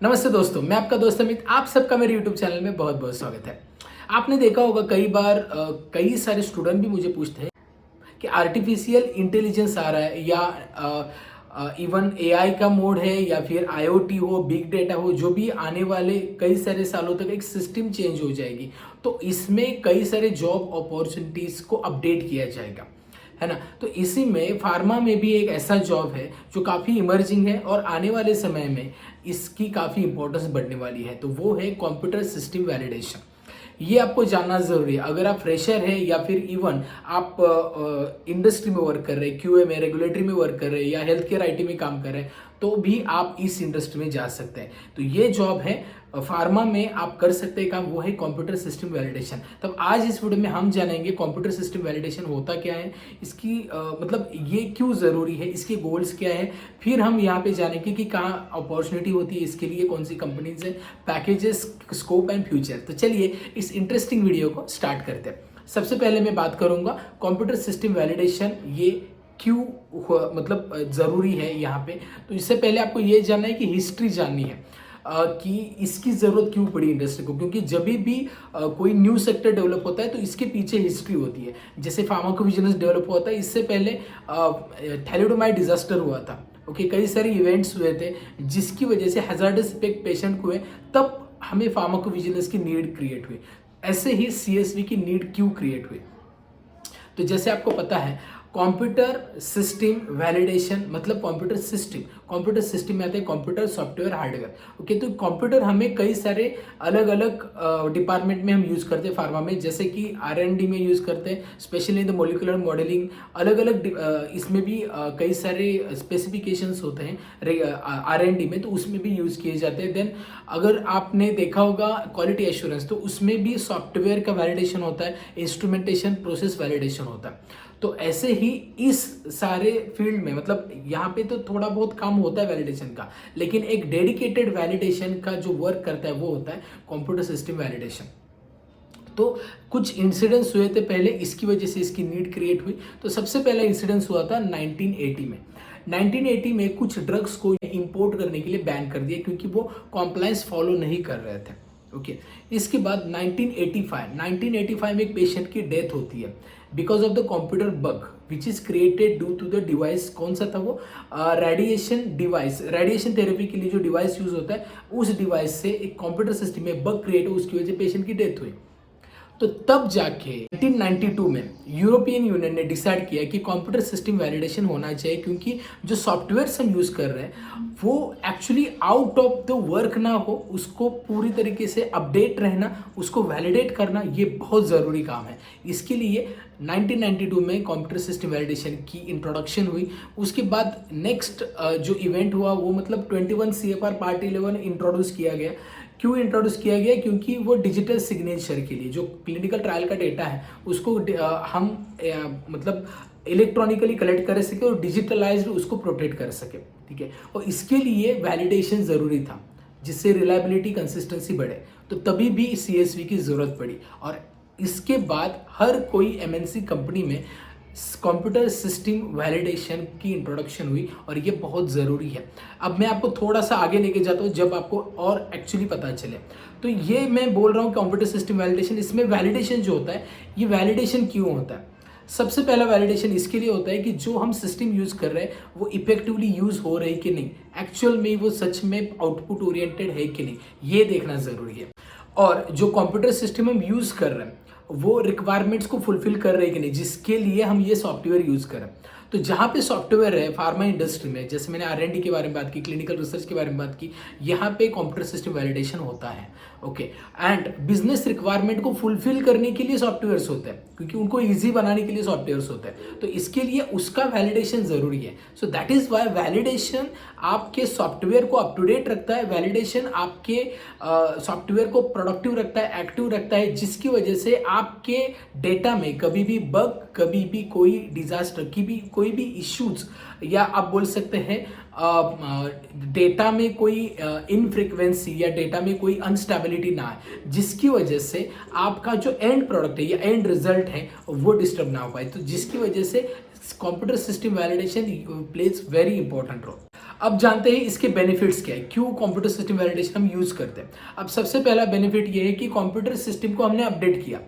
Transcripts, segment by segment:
नमस्ते दोस्तों, मैं आपका दोस्त अमित। आप सबका मेरे YouTube चैनल में बहुत बहुत स्वागत है। आपने देखा होगा कई बार कई सारे स्टूडेंट भी मुझे पूछते हैं कि आर्टिफिशियल इंटेलिजेंस आ रहा है या इवन एआई का मोड है या फिर आईओटी हो, बिग डेटा हो, जो भी आने वाले कई सारे सालों तक एक सिस्टम चेंज हो जाएगी, तो इसमें कई सारे जॉब अपॉर्चुनिटीज़ को अपडेट किया जाएगा, है ना। तो इसी में फार्मा में भी एक ऐसा जॉब है जो काफ़ी इमर्जिंग है और आने वाले समय में इसकी काफ़ी इंपॉर्टेंस बढ़ने वाली है। तो वो है कंप्यूटर सिस्टम वैलिडेशन। ये आपको जानना ज़रूरी है। अगर आप फ्रेशर है या फिर इवन आप इंडस्ट्री में वर्क कर रहे हैं, क्यूए में, रेगुलेटरी में वर्क कर रहे हैं या हेल्थ केयर आईटी में काम कर रहे हैं, तो भी आप इस इंडस्ट्री में जा सकते हैं। तो ये जॉब है फार्मा में आप कर सकते हैं काम, वो है कंप्यूटर सिस्टम वैलिडेशन। तब आज इस वीडियो में हम जानेंगे कंप्यूटर सिस्टम वैलिडेशन होता क्या है, इसकी मतलब ये क्यों ज़रूरी है, इसके गोल्स क्या है। फिर हम यहाँ पे जानेंगे कि कहाँ अपॉर्चुनिटी होती है इसके लिए, कौन सी कंपनीज है, पैकेजेस, स्कोप एंड फ्यूचर। तो चलिए इस इंटरेस्टिंग वीडियो को स्टार्ट करते हैं। सबसे पहले मैं बात करूँगा कंप्यूटर सिस्टम वैलिडेशन ये क्यों मतलब ज़रूरी है यहाँ पे। तो इससे पहले आपको ये जानना है कि हिस्ट्री जाननी है कि इसकी ज़रूरत क्यों पड़ी इंडस्ट्री को, क्योंकि जब भी कोई न्यू सेक्टर डेवलप होता है तो इसके पीछे हिस्ट्री होती है। जैसे फार्माकोविजिलेंस डेवलप होता है, इससे पहले थैलिडोमाइड डिजास्टर हुआ था। ओके, कई सारे इवेंट्स हुए थे जिसकी वजह से हैजार्डस पेशेंट हुए, तब हमें फार्माकोविजिलेंस की नीड क्रिएट हुई। ऐसे ही सीएसवी की नीड क्यों क्रिएट हुई। तो जैसे आपको पता है कंप्यूटर सिस्टम वैलिडेशन मतलब कंप्यूटर सिस्टम में आता है कंप्यूटर, सॉफ्टवेयर, हार्डवेयर। ओके, तो कंप्यूटर हमें कई सारे अलग अलग डिपार्टमेंट में हम यूज़ करते हैं फार्मा में, जैसे कि R&D में यूज़ करते हैं, specially in the molecular modelling. अलग अलग इसमें भी कई सारे स्पेसिफिकेशंस होते हैं R&D में, तो उसमें भी यूज़ किए जाते हैं। देन अगर आपने देखा होगा क्वालिटी एश्योरेंस, तो उसमें भी सॉफ्टवेयर का वैलिडेशन होता है, इंस्ट्रूमेंटेशन, प्रोसेस वैलिडेशन होता है। तो ऐसे ही इस सारे फील्ड में मतलब यहाँ पे तो थोड़ा बहुत काम होता है वैलिडेशन का, लेकिन एक डेडिकेटेड वैलिडेशन का जो वर्क करता है वो होता है कंप्यूटर सिस्टम वैलिडेशन। तो कुछ इंसिडेंट्स हुए थे पहले, इसकी वजह से इसकी नीड क्रिएट हुई। तो सबसे पहला इंसिडेंस हुआ था 1980 में। 1980 में कुछ ड्रग्स को इंपोर्ट करने के लिए बैन कर दिया क्योंकि वो कॉम्प्लायंस फॉलो नहीं कर रहे थे। ओके, इसके बाद 1985 में एक पेशेंट की डेथ होती है because of the computer bug which is created due to the device. कौन सा था वो? रेडिएशन डिवाइस, रेडिएशन थेरेपी के लिए जो डिवाइस यूज होता है, उस डिवाइस से एक कंप्यूटर सिस्टम में बग क्रिएट हो, उसकी वजह से पेशेंट की डेथ हुई। तो तब जाके 1992 में यूरोपियन यूनियन ने डिसाइड किया कि कंप्यूटर सिस्टम वैलिडेशन होना चाहिए, क्योंकि जो सॉफ्टवेयर हम यूज़ कर रहे हैं वो actually out of the work ना हो, उसको पूरी तरीके से अपडेट रहना, उसको वैलिडेट करना, ये बहुत ज़रूरी काम है। इसके लिए 1992 में कंप्यूटर सिस्टम वैलिडेशन की इंट्रोडक्शन हुई। उसके बाद नेक्स्ट जो इवेंट हुआ वो मतलब 21 CFR पार्ट 11 इंट्रोड्यूस किया गया। क्यों इंट्रोड्यूस किया गया? क्योंकि वो डिजिटल सिग्नेचर के लिए जो क्लिनिकल ट्रायल का डेटा है उसको हम मतलब इलेक्ट्रॉनिकली कलेक्ट कर सके और डिजिटलाइज्ड उसको प्रोटेक्ट कर सके, ठीक है। और इसके लिए वैलिडेशन ज़रूरी था जिससे रिलायबिलिटी, कंसिस्टेंसी बढ़े। तो तभी भी CSV की ज़रूरत पड़ी और इसके बाद हर कोई MNC कंपनी में कंप्यूटर सिस्टम वैलिडेशन की इंट्रोडक्शन हुई और ये बहुत ज़रूरी है। अब मैं आपको थोड़ा सा आगे लेके जाता हूँ जब आपको और एक्चुअली पता चले। तो ये मैं बोल रहा हूँ कंप्यूटर सिस्टम वैलिडेशन, इसमें वैलिडेशन जो होता है, ये वैलिडेशन क्यों होता है? सबसे पहला वैलिडेशन इसके लिए होता है कि जो हम सिस्टम यूज़ कर रहे हैं वो इफेक्टिवली यूज़ हो रही कि नहीं, एक्चुअल में वो सच में आउटपुट ओरिएंटेड है कि नहीं, ये देखना ज़रूरी है। और जो कंप्यूटर सिस्टम हम यूज़ कर रहे हैं वो रिक्वायरमेंट्स को फुलफिल कर रहे हैं कि नहीं, जिसके लिए हम ये सॉफ्टवेयर यूज़ करें। तो जहाँ पे सॉफ्टवेयर है फार्मा इंडस्ट्री में, जैसे मैंने R&D के बारे में बात की, क्लिनिकल रिसर्च के बारे में बात की, यहाँ पे कंप्यूटर सिस्टम वैलिडेशन होता है। ओके, एंड बिजनेस रिक्वायरमेंट को फुलफिल करने के लिए सॉफ्टवेयर्स होते हैं, क्योंकि उनको ईजी बनाने के लिए सॉफ्टवेयर्स होते हैं, तो इसके लिए उसका वैलिडेशन ज़रूरी है। So that is why validation आपके सॉफ्टवेयर को अप टू डेट रखता है, वैलिडेशन आपके सॉफ्टवेयर को प्रोडक्टिव रखता है, एक्टिव रखता है, जिसकी वजह से आपके डेटा में कभी भी बग, कभी भी कोई डिजास्टर की भी कोई भी इश्यूज, या आप बोल सकते हैं डेटा में कोई इनफ्रीक्वेंसी या डेटा में कोई अनस्टेबिलिटी ना आए, जिसकी वजह से आपका जो एंड प्रोडक्ट है या एंड रिजल्ट है वो डिस्टर्ब ना हो पाए। तो जिसकी वजह से computer system validation plays very important role. अब जानते हैं इसके बेनिफिट्स क्या है, क्यों कंप्यूटर सिस्टम वैलिडेशन हम यूज करते हैं। अब सबसे पहला बेनिफिट ये है कि कंप्यूटर सिस्टम को हमने अपडेट किया,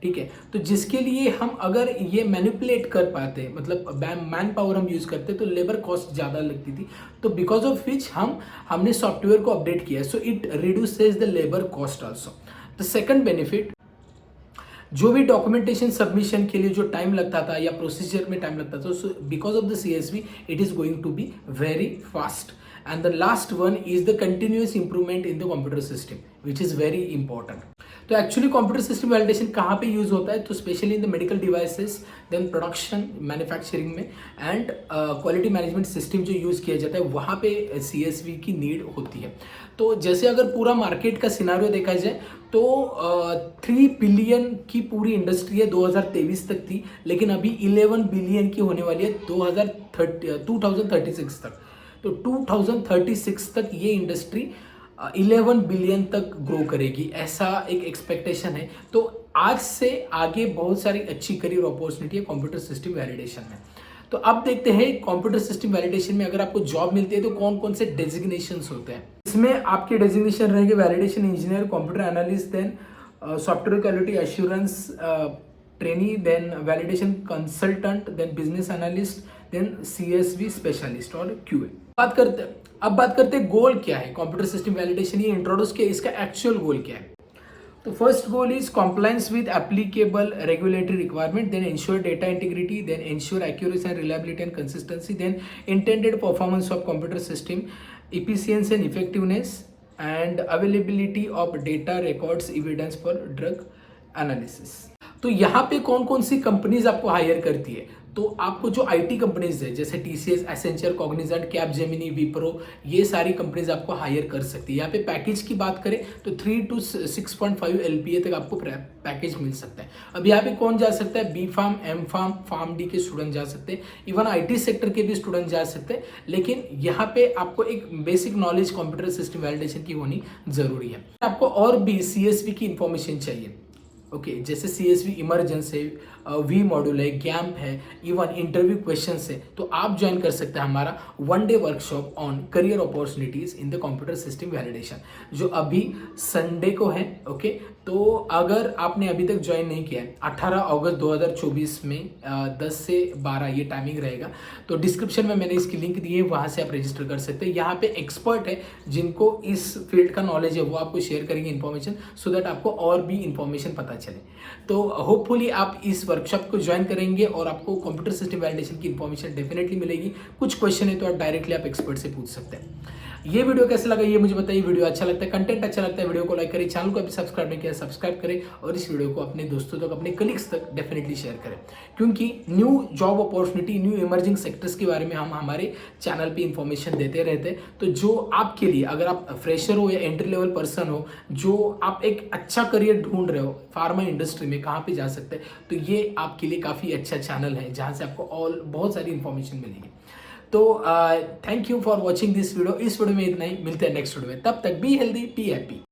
ठीक है, तो जिसके लिए हम अगर ये मैनिपुलेट कर पाते, मतलब मैन पावर हम यूज करते तो लेबर कॉस्ट ज़्यादा लगती थी, तो बिकॉज ऑफ विच हमने सॉफ्टवेयर को अपडेट किया, so it reduces the labour cost also. The second benefit, जो भी डॉक्यूमेंटेशन सबमिशन के लिए जो टाइम लगता था या प्रोसीजर में टाइम लगता था, so because of the CSV it is going to be very fast. And the last one is the continuous improvement in the computer system which is very important. तो actually computer system validation कहाँ पे use होता है, तो specially in the medical devices, then production manufacturing में, and quality management system जो use किया जाता है वहाँ पे CSV की नीड होती है। तो जैसे अगर पूरा मार्केट का सिनारियो देखा जाए तो 3 बिलियन की पूरी इंडस्ट्री है 2023 तक थी, लेकिन अभी 11 बिलियन की होने वाली है 2036 तक। तो 2036 तक ये इंडस्ट्री 11 बिलियन तक ग्रो करेगी, ऐसा एक एक्सपेक्टेशन है। तो आज से आगे बहुत सारी अच्छी करियर अपॉर्चुनिटी है कंप्यूटर सिस्टम वैलिडेशन में। तो अब देखते हैं कंप्यूटर सिस्टम वैलिडेशन में अगर आपको जॉब मिलती है तो कौन कौन से डेजिग्नेशंस होते हैं। इसमें आपके डेजिग्नेशन रहेंगे validation engineer, computer analyst, then software quality assurance trainee, then validation consultant, then business analyst, then CSV specialist और QA। अब बात करते हैं गोल क्या है कंप्यूटर सिस्टम वैलिडेशन, ये इंट्रोड्यूस किया, इसका एक्चुअल गोल क्या है। तो first goal is compliance with applicable regulatory requirement, then ensure data integrity, then ensure accuracy and reliability and consistency, then intended performance of computer system, efficiency and effectiveness, and availability of data records evidence for drug analysis। तो यहाँ पे कौन कौन सी companies आपको higher करती है, तो आपको जो IT कंपनीज है जैसे TCS, Accenture, Cognizant, Capgemini, Wipro, ये सारी कंपनीज आपको हायर कर सकती है। यहाँ पे पैकेज की बात करें तो 3 to 6.5 LPA तक आपको पैकेज मिल सकता है। अब यहाँ पे कौन जा सकता है, B.Pharm, M.Pharm, PharmD के स्टूडेंट जा सकते हैं, इवन IT सेक्टर के भी स्टूडेंट जा सकते हैं, लेकिन यहाँ पे आपको एक basic knowledge computer system validation की होनी जरूरी है। आपको और भी CSV की इंफॉर्मेशन चाहिए, ओके जैसे CSV इमरजेंस है, V मॉड्यूल है, गैम्प है, इवन इंटरव्यू क्वेश्चंस है, तो आप ज्वाइन कर सकते हैं हमारा 1 day workshop on career opportunities in the computer system validation, जो अभी संडे को है। ओके तो अगर आपने अभी तक ज्वाइन नहीं किया है, 18 अगस्त 2024 में 10 से 12 ये टाइमिंग रहेगा, तो डिस्क्रिप्शन में मैंने इसकी लिंक दी है, वहाँ से आप रजिस्टर कर सकते हैं। यहाँ पे एक्सपर्ट है जिनको इस फील्ड का नॉलेज है, वो आपको शेयर करेंगे इन्फॉर्मेशन, सो दैट आपको और भी इन्फॉर्मेशन पता चले। तो होपफुली आप इस वर्कशॉप को ज्वाइन करेंगे और आपको कंप्यूटर सिस्टम वैलिडेशन की इन्फॉर्मेशन डेफिनेटली मिलेगी। कुछ क्वेश्चन है तो आप डायरेक्टली आप एक्सपर्ट से पूछ सकते हैं। ये वीडियो कैसा लगा ये मुझे बताइए, वीडियो अच्छा लगता है, कंटेंट अच्छा लगता है, वीडियो को लाइक करें, चैनल को अभी सब्सक्राइब नहीं किया सब्सक्राइब करें, और इस वीडियो को अपने दोस्तों तक, अपने कलीग्स तक डेफिनेटली शेयर करें, क्योंकि new job opportunity, new emerging sectors के बारे में हम हमारे चैनल पे इंफॉर्मेशन देते रहते हैं। तो जो आपके लिए, अगर आप फ्रेशर हो या एंट्री लेवल पर्सन हो, जो आप एक अच्छा करियर ढूंढ रहे हो फार्मा इंडस्ट्री में, कहाँ पे जा सकते हैं, तो ये आपके लिए काफ़ी अच्छा चैनल है जहाँ से आपको बहुत सारी इंफॉर्मेशन मिलेगी। तो thank you for watching this video. इस वीडियो में इतना ही, मिलते हैं नेक्स्ट वीडियो में, तब तक बी हेल्दी बी हैप्पी।